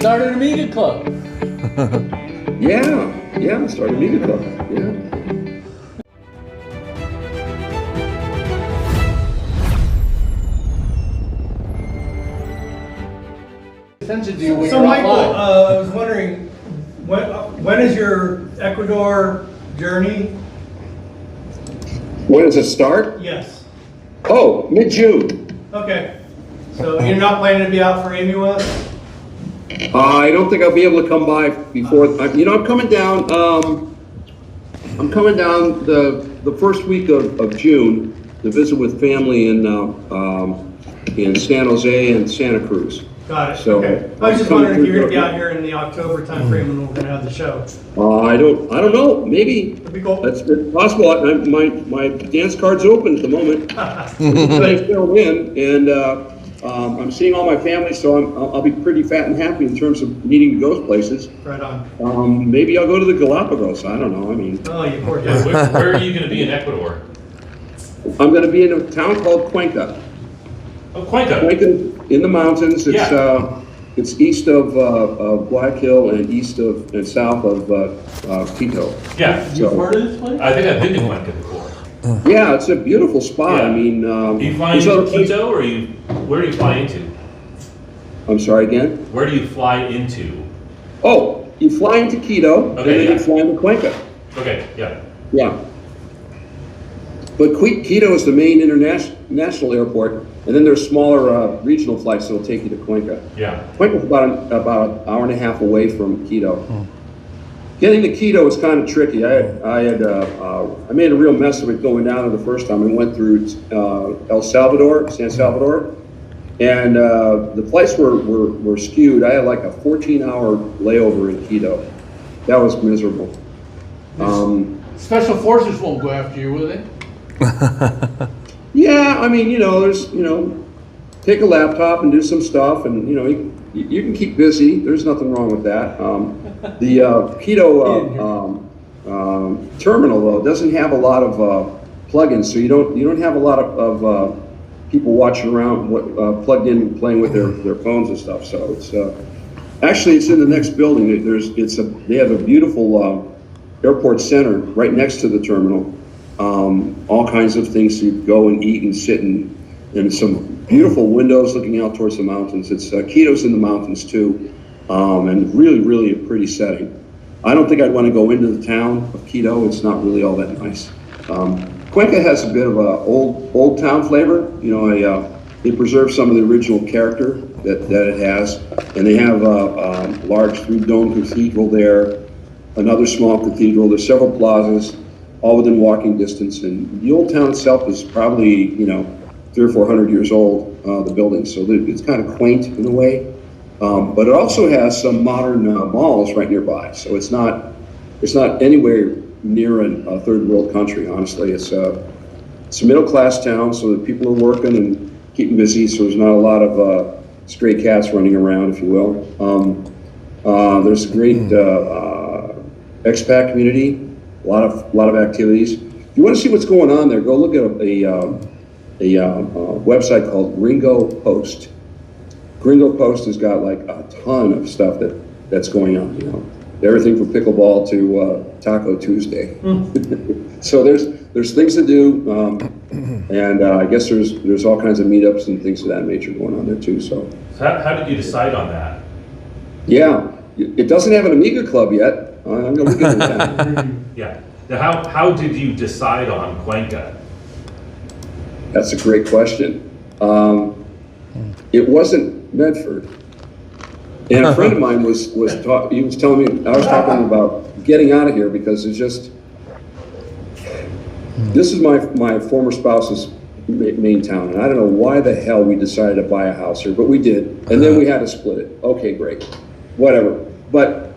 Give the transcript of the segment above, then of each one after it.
started an Amiga club. Yeah, started Amiga club. Yeah. Attention to you when So you're Michael, offline. I was wondering, when is your Ecuador journey? When does it start? Yes. Oh, mid-June. Okay. So you're not planning to be out for AMUS? I don't think I'll be able to come by before. I'm coming down. I'm coming down the first week of June to visit with family in San Jose and Santa Cruz. Got it. So, okay. I was just wondering if you're going to be out here in the October timeframe when we're going to have the show. I don't know. Maybe. That'd be cool. That's possible. My dance card's open at the moment. Everybody's filled in, and I'm seeing all my family, so I'll be pretty fat and happy in terms of needing to go places. Right on. Maybe I'll go to the Galapagos. I don't know. I mean, Oh, you poor Yeah, guy. where are you going to be in Ecuador? I'm going to be in a town called Cuenca. Oh, Cuenca. Cuenca in the mountains. It's east of Guayaquil and south of Quito. Yeah. You've heard of this place? I think I've been to Cuenca before. Yeah, it's a beautiful spot. Yeah. I mean, Do you fly there's into other places- Quito, or where do you fly into? I'm sorry again? Where do you fly into? Oh, you fly into Quito, and Okay, then yeah. you fly into Cuenca. Okay, yeah. Yeah. But Quito is the main international airport, and then there's smaller regional flights that'll take you to Cuenca. Yeah. Cuenca's about an hour and a half away from Quito. Getting to Quito is kind of tricky. I made a real mess of it going down there the first time. I went through San Salvador, and the flights were skewed. I had like a 14-hour layover in Quito. That was miserable. Special forces won't go after you, will they? Yeah, I mean, take a laptop and do some stuff, and you can keep busy. There's nothing wrong with that. The Quito terminal though doesn't have a lot of plugins, so you don't have a lot of people watching around, plugged in, playing with their phones and stuff. So it's actually it's in the next building. They have a beautiful airport center right next to the terminal. All kinds of things to go and eat and sit and some beautiful windows looking out towards the mountains. It's Quito's in the mountains too, and really, really a pretty setting. I don't think I'd want to go into the town of Quito. It's not really all that nice. Cuenca has a bit of a old town flavor. They preserve some of the original character that it has, and they have a large three-dome cathedral there, another small cathedral. There's several plazas, all within walking distance, and the old town itself is probably 300 or 400 years old. The building, so it's kind of quaint in a way, but it also has some modern malls right nearby. So it's not anywhere near a third world country. Honestly, it's a middle class town, so that people are working and keeping busy. So there's not a lot of stray cats running around, if you will. There's a great expat community. A lot of activities. If you want to see what's going on there, go look at a website called Gringo Post. Gringo Post has got like a ton of stuff that's going on. Everything from pickleball to Taco Tuesday. So there's things to do, and I guess there's all kinds of meetups and things of that nature going on there too. So how did you decide on that? yeah, it doesn't have an Amiga club yet. I'm gonna look into that. Yeah. Now, how did you decide on Cuenca? That's a great question. It wasn't Medford. And a friend of mine was telling me, I was talking about getting out of here because it's just, this is my former spouse's main town, and I don't know why the hell we decided to buy a house here, but we did, and then we had to split it. Okay, great, whatever. But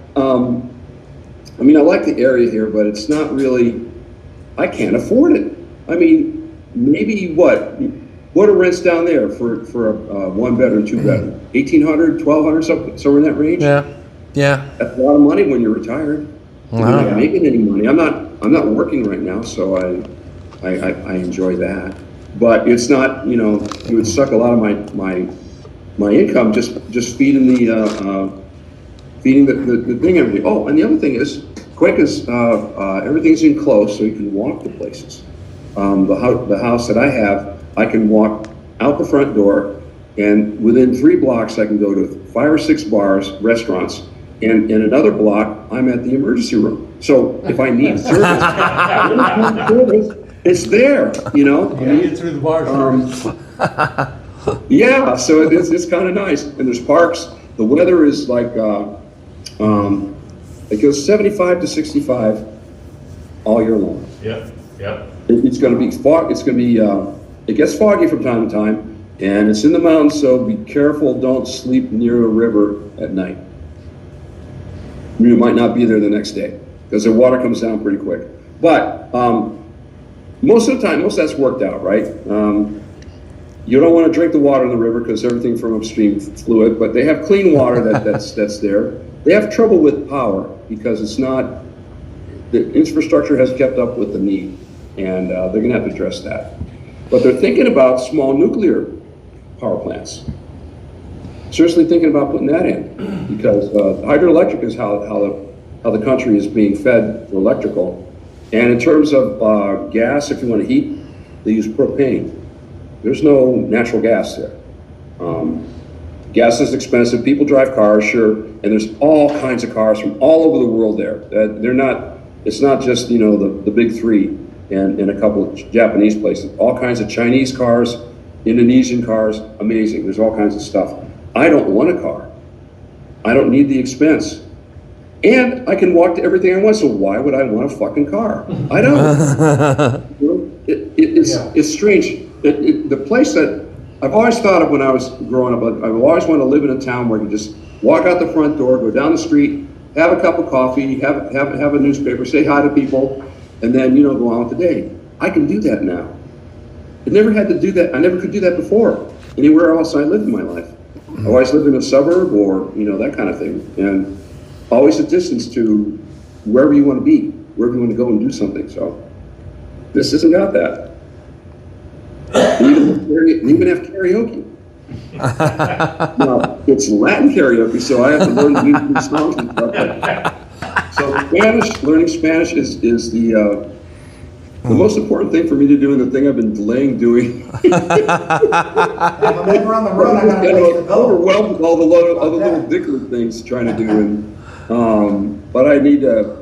I mean, I like the area here, but it's not really, I can't afford it. I mean, maybe what are rents down there for a 1-bedroom, 2-bedroom? 1,800, 1,200, somewhere in that range? Yeah. That's a lot of money when you're retired. You're not making any money. I'm not working right now, so I enjoy that. But it's not, it would suck a lot of my income just feeding the feeding the thing every day. Oh, and the other thing is, Cuenca's, everything's enclosed, so you can walk to places. The house that I have, I can walk out the front door, and within 3 blocks, I can go to 5 or 6 bars, restaurants, and in another block, I'm at the emergency room. So if I need service, it's there, you know? You gotta get through the bars. Yeah, so it's kind of nice. And there's parks. The weather is like, it goes 75 to 65 all year long. Yep, yep. It's going to be fog. It's going to be. It gets foggy from time to time, and it's in the mountains. So be careful. Don't sleep near a river at night. You might not be there the next day because the water comes down pretty quick. But most of the time, most of that's worked out, right? You don't want to drink the water in the river because everything from upstream fluid. But they have clean water that's there. They have trouble with power because it's not. The infrastructure has kept up with the need, and they're going to have to address that. But they're thinking about small nuclear power plants. Seriously thinking about putting that in, because hydroelectric is how the country is being fed for electrical. And in terms of gas, if you want to heat, they use propane. There's no natural gas there. Gas is expensive. People drive cars, sure, and there's all kinds of cars from all over the world there. They're not. It's not just, you know, the big 3 and a couple of Japanese places. All kinds of Chinese cars, Indonesian cars, amazing. There's all kinds of stuff. I don't want a car. I don't need the expense. And I can walk to everything I want, so why would I want a fucking car? I don't. You know, it's strange. The place that I've always thought of when I was growing up, I've always wanted to live in a town where I could just walk out the front door, go down the street, have a cup of coffee, have a newspaper, say hi to people, and then, you know, go on with the day. I can do that now. I never had to do that. I never could do that before, anywhere else I lived in my life. I always lived in a suburb or, you know, that kind of thing. And always a distance to wherever you want to be, wherever you want to go and do something. So this hasn't got that. They even have karaoke. Now, it's Latin karaoke, so I have to learn new songs and stuff like that. So learning Spanish is the most important thing for me to do, and the thing I've been delaying doing. If I'm ever on the road, I gotta place to go. Overwhelmed with all the other little dickler things trying to do, and but I need to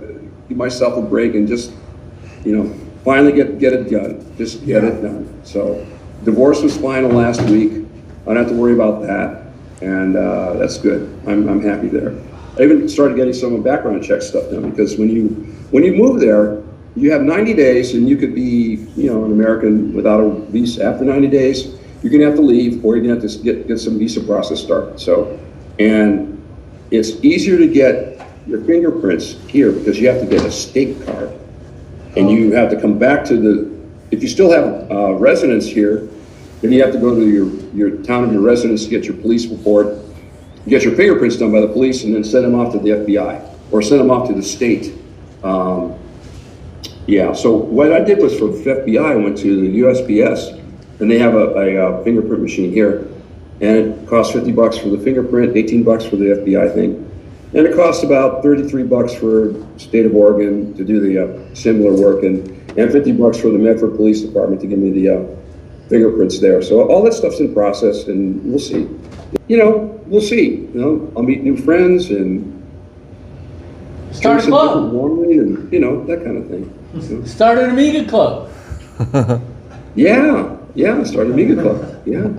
give myself a break and just, you know, finally get it done. Just get it done. So divorce was final last week. I don't have to worry about that, and that's good. I'm happy there. I even started getting some background check stuff done, because when you move there, you have 90 days, and you could be, you know, an American without a visa. After 90 days, you're gonna have to leave, or you're gonna have to get some visa process started. So, and it's easier to get your fingerprints here because you have to get a state card, and you have to come back to if you still have residence here, then you have to go to your town of your residence to get your police report, get your fingerprints done by the police, and then send them off to the FBI or send them off to the state. Yeah, so what I did was for the FBI, I went to the USPS, and they have a fingerprint machine here, and it costs $50 for the fingerprint, $18 for the FBI thing, and it costs about $33 for state of Oregon to do the similar work, and $50 for the Medford Police Department to give me the fingerprints there. So all that stuff's in process, and we'll see. You know, we'll see. You know, I'll meet new friends and Start a club. And, you know, that kind of thing. So, Start an Amiga club. yeah, start an Amiga club. Yeah.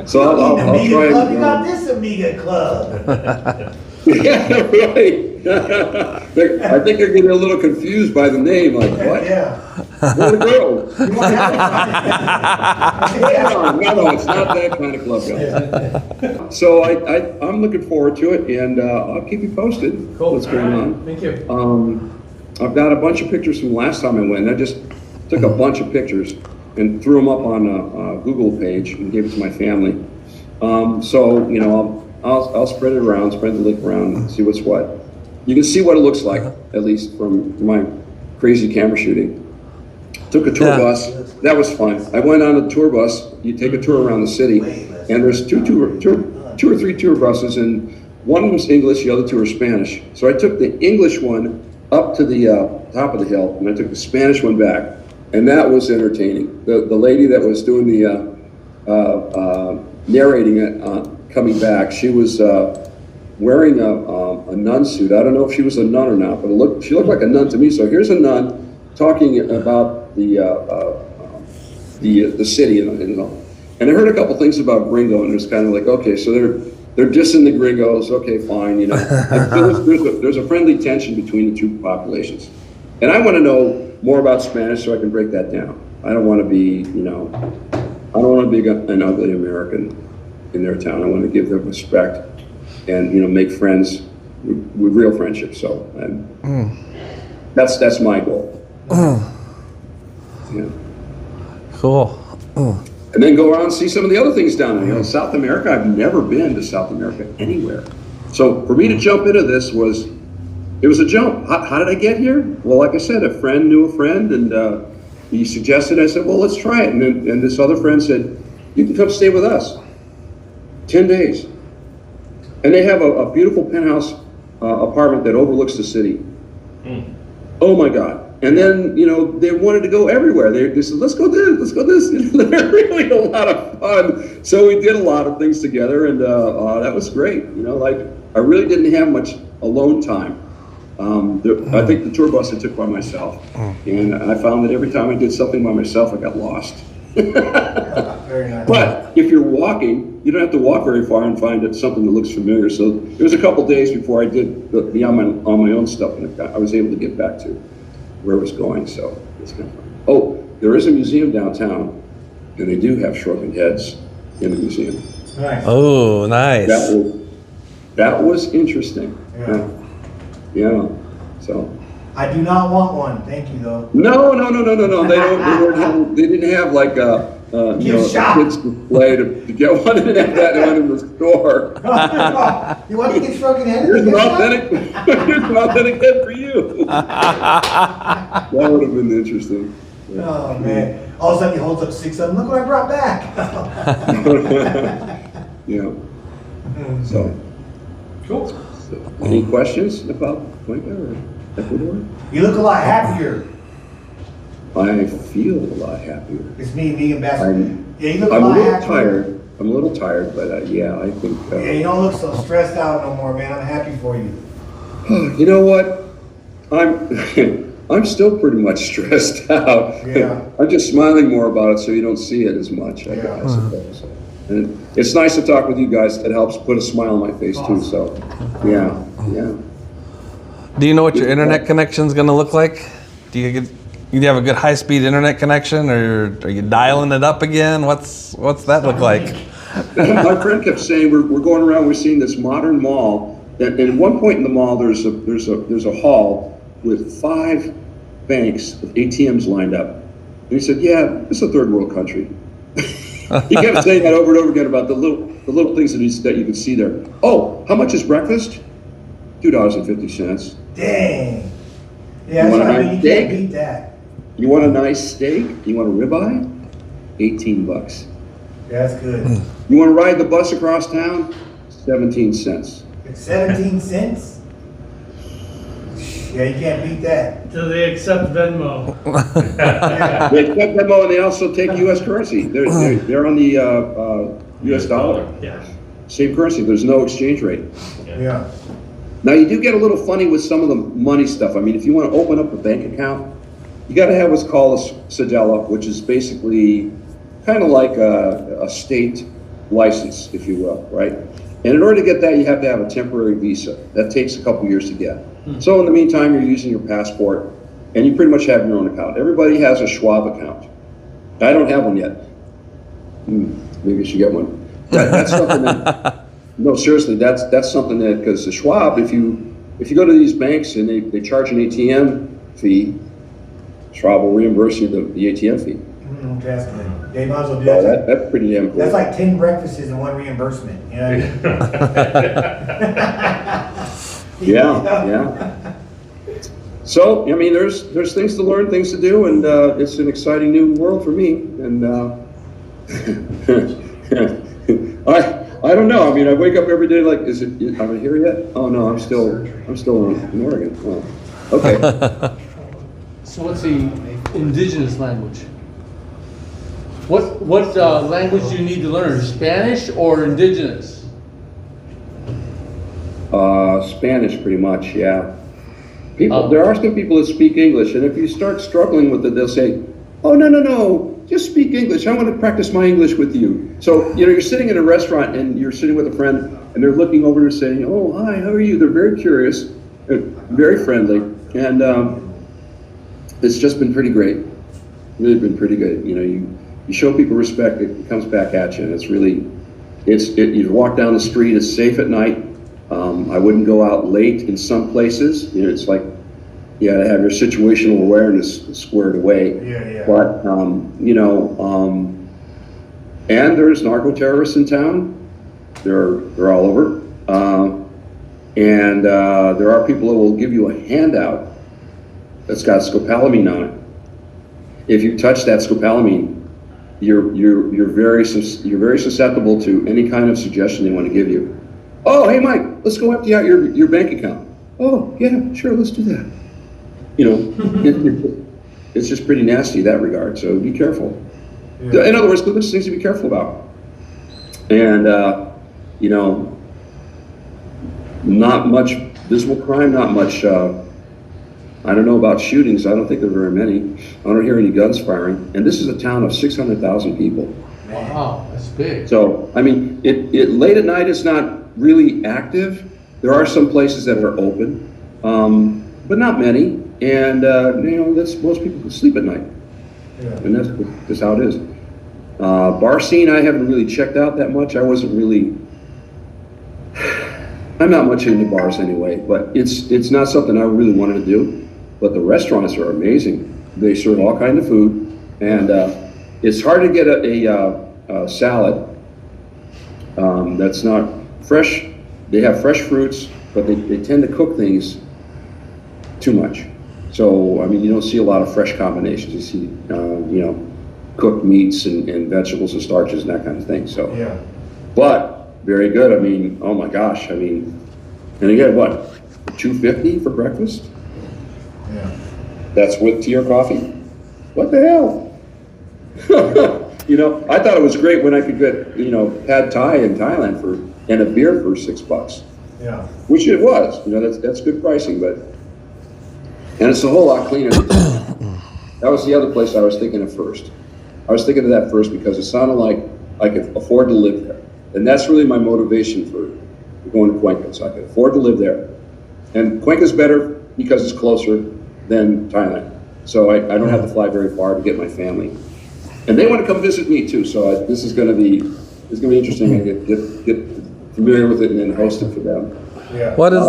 So I'll Amiga try. Club, you got this Amiga Club. Yeah, right. I think they're getting a little confused by the name. Like, what? Yeah. Where to go? You want to have No, it's not that kind of club, guys. So I'm looking forward to it, and I'll keep you posted. Cool. What's going on? Thank you. I've got a bunch of pictures from last time I went. I just took a bunch of pictures and threw them up on a Google page and gave it to my family. So, you know, I'll spread the link around and see what's what. You can see what it looks like, at least from my crazy camera shooting. Took a tour bus. That was fun. I went on a tour bus. You take a tour around the city, and there's two or three tour buses, and One was English, the other two were Spanish. So I took the English one up to the top of the hill, and I took the Spanish one back, and that was entertaining. The lady that was doing the narrating it coming back, she was wearing a nun suit. I don't know if she was a nun or not, but she looked like a nun to me. So here's a nun talking about the city and all. And I heard a couple things about Gringo, and it was kind of like, okay, so they're dissing the Gringos. Okay, fine, you know. There's a friendly tension between the two populations, and I want to know more about Spanish so I can break that down. I don't want to be, you know, I don't want to be an ugly American in their town. I want to give them respect and, you know, make friends with real friendship. So that's my goal. Yeah. Cool. And then go around and see some of the other things down there. You know, South America, I've never been to South America anywhere. So for me to jump into this it was a jump. How did I get here? Well, like I said, a friend knew a friend, and he suggested, I said, well, let's try it. And this other friend said, you can come stay with us. 10 days. And they have a beautiful penthouse apartment that overlooks the city. Oh my God. And then, you know, they wanted to go everywhere. They said, let's go this. They're really a lot of fun. So we did a lot of things together, and that was great. You know, like, I really didn't have much alone time. I think the tour bus I took by myself. And I found that every time I did something by myself, I got lost. Very nice. But if you're walking, you don't have to walk very far and find something that looks familiar. So it was a couple days before I did the on my own stuff, and I was able to get back to where it was going. So it's kind of fun. Oh, there is a museum downtown, and they do have shrunken heads in the museum. Nice. Oh, nice. That was interesting. Yeah. So. I do not want one. Thank you, though. No. They didn't have like a kids display to get one. They didn't have that one in the store. You want to get shrunken head? Here's an authentic head for you. That would have been interesting. Oh man! All of a sudden he holds up 6 of them. Look what I brought back. Yeah. So. Cool. So, any questions about Cuenca or Ecuador? You look a lot happier. I feel a lot happier. It's me and Beth. Yeah, you look I'm a a lot little happier. tired. I'm a little tired, but yeah, I think. Yeah, you don't look so stressed out no more, man. I'm happy for you. You know what? I'm still pretty much stressed out. Yeah. I'm just smiling more about it so you don't see it as much, I suppose. And it's nice to talk with you guys. It helps put a smile on my face too. So, yeah. Do you know what your internet connection is going to look like? Do you have a good high-speed internet connection, or are you dialing it up again? What's that look like? My friend kept saying we're going around. We're seeing this modern mall. And at one point in the mall, there's a hall with 5 banks with ATMs lined up. And he said, "Yeah, it's a third world country." He kept saying that over and over again about the little things that you can see there. Oh, how much is breakfast? $2.50. Dang. Yeah, You that's want a right. nice You steak? can't beat that. You want a nice steak? You want a ribeye? $18. Yeah, that's good. You want to ride the bus across town? 17 cents. It's 17 cents. Yeah, you can't beat that. Do they accept Venmo? They accept Venmo, and they also take U.S. currency. They're on the U.S. dollar. Yeah. Same currency. There's no exchange rate. Yeah. Now you do get a little funny with some of the money stuff. I mean, if you want to open up a bank account, you got to have what's called a cedella, which is basically kind of like a state license, if you will, right? And in order to get that, you have to have a temporary visa. That takes a couple years to get. So in the meantime, you're using your passport, and you pretty much have your own account. Everybody has a Schwab account. I don't have one yet. Maybe you should get one. That's something that, no, seriously, that's something that, because the Schwab, if you go to these banks and they charge an ATM fee, Schwab will reimburse you the ATM fee. That's good. They might as well do Well, that. that's pretty damn cool. That's like 10 breakfasts and 1 reimbursement. You know what I mean? Yeah. So, I mean, there's things to learn, things to do, and it's an exciting new world for me. And I don't know. I mean, I wake up every day like, am I here yet? Oh no, I'm still in Oregon. Oh, okay. So what's the indigenous language? What language do you need to learn? Spanish or indigenous? Spanish, pretty much. Yeah. There are some people that speak English, and if you start struggling with it, they'll say, "Oh no, just speak English. I want to practice my English with you." So you're sitting in a restaurant and you're sitting with a friend, and they're looking over and saying, "Oh, hi, how are you?" They're very curious, very friendly, and it's just been pretty great. Really been pretty good. You show people respect, it comes back at you, and it's really, you walk down the street, it's safe at night. I wouldn't go out late in some places. It's like you got to have your situational awareness squared away. Yeah. But and there's narco terrorists in town. They're all over, and there are people that will give you a handout that's got scopolamine on it. If you touch that scopolamine, you're very susceptible to any kind of suggestion they want to give you. Oh, hey Mike, let's go empty out your bank account. Oh yeah, sure, let's do that. It's just pretty nasty in that regard. So be careful. Yeah. In other words, there's things to be careful about. And not much visible crime, not much. I don't know about shootings. I don't think there are very many. I don't hear any guns firing. And this is a town of 600,000 people. Wow, that's big. So, I mean, it late at night it's not really active. There are some places that are open, but not many. And, most people can sleep at night. Yeah. And that's just how it is. Bar scene, I haven't really checked out that much. I'm not much into bars anyway, but it's not something I really wanted to do. But the restaurants are amazing. They serve all kinds of food, and it's hard to get a salad that's not fresh. They have fresh fruits, but they tend to cook things too much. So, I mean, you don't see a lot of fresh combinations. You see, cooked meats and vegetables and starches and that kind of thing. So, yeah. But very good. I mean, oh my gosh. I mean, and again, what, $2.50 for breakfast? Yeah. That's with tea or coffee? What the hell? I thought it was great when I could get, pad thai in Thailand and a beer for $6. Yeah. Which it was. That's good pricing, and it's a whole lot cleaner. That was the other place I was thinking of first. I was thinking of that first because it sounded like I could afford to live there. And that's really my motivation for going to Cuenca. So I could afford to live there. And Cuenca's better because it's closer than Thailand. So I don't have to fly very far to get my family. And they want to come visit me too. So this is going to be interesting. I get familiar with it and then host it for them. Yeah. What is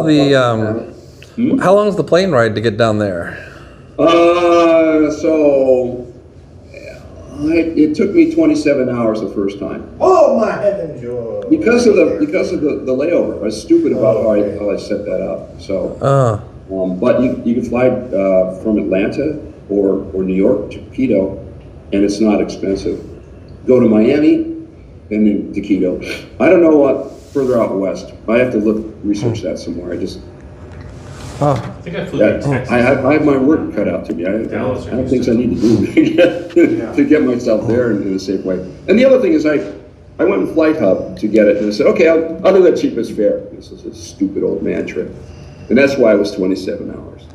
how long is the plane ride to get down there? It took me 27 hours the first time. Oh my heavens, George! Because of the layover. I was stupid about how I set that up. So, but you can fly from Atlanta or New York to Quito, and it's not expensive. Go to Miami, and then to Quito. I don't know what further out west. I have to research that some more. I think I flew to Texas. I have my work cut out to me. I have things I need to do to get myself there in a safe way. And the other thing is I went in Flight Hub to get it, and I said, okay, I'll do that cheapest fare. This is a stupid old man trip. And that's why it was 27 hours,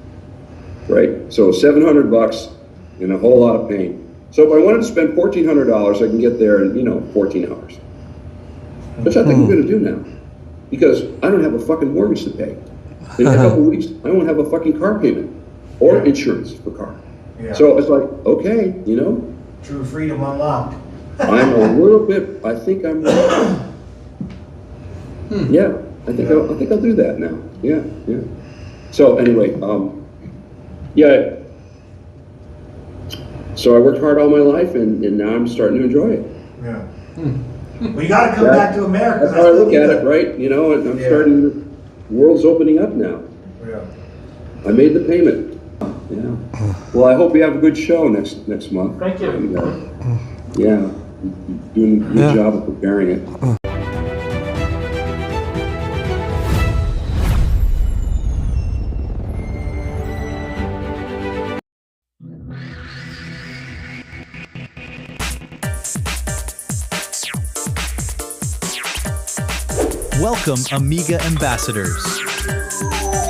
right? So $700 and a whole lot of pain. So if I wanted to spend $1,400, I can get there in, 14 hours. Which I think I'm gonna do now. Because I don't have a fucking mortgage to pay. In a couple of weeks, I won't have a fucking car payment or insurance for car. Yeah. So it's like, okay, True freedom unlocked. I'm a little bit. I think I'm. Yeah, I think I'll do that now. Yeah. So anyway, yeah. So I worked hard all my life, and now I'm starting to enjoy it. Yeah. Well, you got to come back to America. That's how I look at it, right? And I'm starting. The world's opening up now. Yeah. I made the payment. Yeah. Well, I hope you have a good show next month. Thank you. And, doing a good job of preparing it. Welcome, Amiga ambassadors.